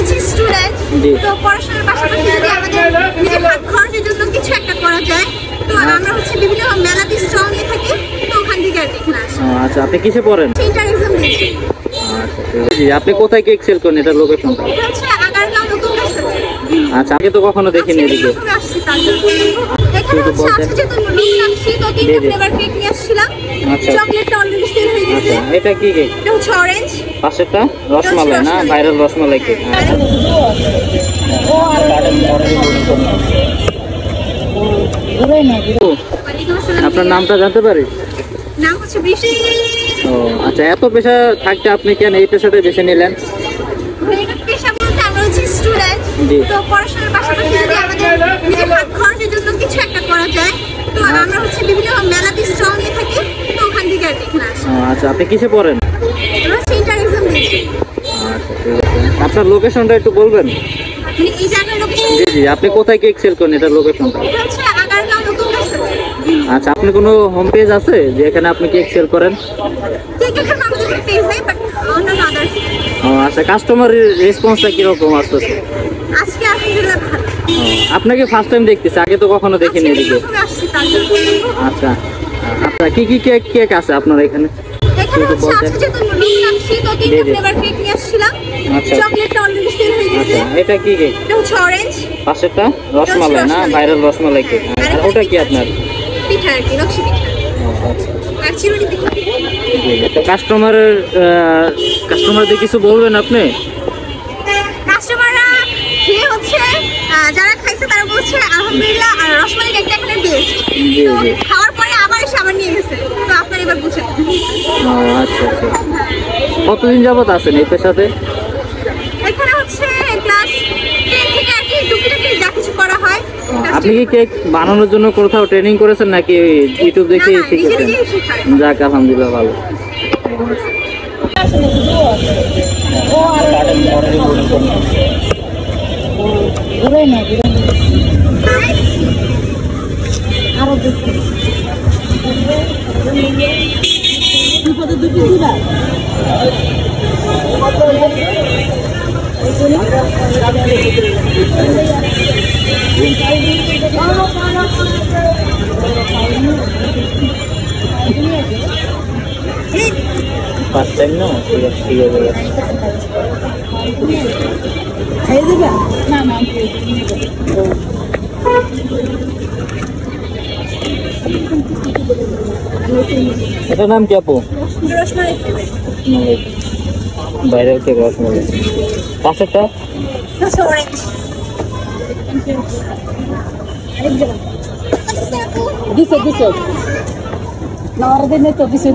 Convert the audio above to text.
হচ্ছে স্টুডেন্ট, তো পড়াশোনার পাশাপাশি যদি আমাদের নিজের হাত খরচের জন্য কিছু একটা করা যায়, তো আমরা হচ্ছে বিভিন্ন মেলাতে স্টল নিয়ে থাকি, তো ওখান থেকে আর কি এখানে আসি। আচ্ছা, আপনি কিসে পড়েন? ইন্টার এক্সাম দিয়েছি। আপনি কোথায় কি এক্সেল করেন, এটা লোকেশনটা? এটা হচ্ছে আগারগাঁও নতুন রাস্তা। আচ্ছা, আগে তো কখনো দেখিনি এদিকে। এখানে হচ্ছে আজকে যেহেতু নতুন আসছি, তো তিনটা ফ্লেভার কেক নিয়ে আসছিলাম। আচ্ছা, চকলেটটা অলরেডি সেল হয়ে গেছে। আচ্ছা, এটা কি কেক? এটা হচ্ছে অরেঞ্জ। পাশেরটা রসমালাই না, ভাইরাল রসমালাই কেক। আপনার নামটা জানতে পারি? নাম হচ্ছে বৃষ্টি। ও আচ্ছা, এত পেশা থাকতে আপনি কেন এই পেশাটা বেছে নিলেন? এটা পেশা বলতে আমরা হচ্ছে স্টুডেন্ট, তো পড়াশোনার পাশাপাশি যদি আমাদের নিজের হাত খরচের জন্য কিছু একটা করা যায়, তো আমরা হচ্ছে বিভিন্ন মেলাতে স্টল নিয়ে থাকি, তো ওখান থেকে আর কি এখানে আসি। আচ্ছা, আপনি কিসে পড়েন? আমরা হচ্ছে ইন্টার এক্সাম দিয়েছি। আচ্ছা, ঠিক আছে। আপনার লোকেশনটা একটু বলবেন? মানে এই জায়গার লোকেশন। জি, আপনি কোথায় কি এক্সেল করেন, এটা লোকেশনটা? এটা হচ্ছে আগারগাঁও নতুন রাস্তা। আচ্ছা, আপনি কোনো হোম পেজ আছে যে এখানে আপনি কেক সেল করেন? ঠিক আছে, আমাদের পেজ নেই, বাট অন্য আদার্স। ও আচ্ছা, কাস্টমার রেসপন্সটা কিরকম আসতেছে? আজকে আলহামদুলিল্লাহ ভালো। আপনাকে ফার্স্ট টাইম দেখতেছি, আগে তো কখনো দেখিনি এদিকে। আচ্ছা, আপনার কি কি কেক আছে আপনার এখানে? এখানে হচ্ছে আজকে যেহেতু নতুন আসছি, তো তিনটা ফ্লেভার কেক নিয়ে আসছিলাম। চকলেটটা অলরেডি সেল হয়ে গেছে। আচ্ছা, এটা কি কেক? এটা হচ্ছে অরেঞ্জ। পাশেরটা রসমালাই না, ভাইরাল রসমালাই কেক। আর ওটা কি আপনার? পিঠা আর কি, নকশি পিঠা। আচ্ছা, আর চিরুনি পিঠা। তো কাস্টমারদের কিছু বলবেন আপনি? কাস্টমাররা খেয়ে হচ্ছে যারা খাইছে তারা বলছে আলহামদুলিল্লাহ, আর রসমালাই কেকটা এখানে বেস্ট। তো খাওয়ার পরে আবার এসে আবার নিয়ে গেছে, তো আপনারা এবার বুঝেন। আচ্ছা আচ্ছা, কতদিন যাবত আছেন এই পেশাতে? এখানে হচ্ছে ক্লাস 10 থেকে আর কি টুকিটাকি যা কিছু করা হয়। আপনি কি কেক বানানোর জন্য কোথাও ট্রেনিং করেছেন নাকি ইউটিউব দেখে শিখেছেন? যাক, আলহামদুলিল্লাহ ভালো। ফার্স্ট টাইম না, ঠিক আছে, ঠিক আছে। এটার নাম কি আপু? Viral cake rasmalai. পাশেরটা দিছে না, ওরা দিনে তো দিছে।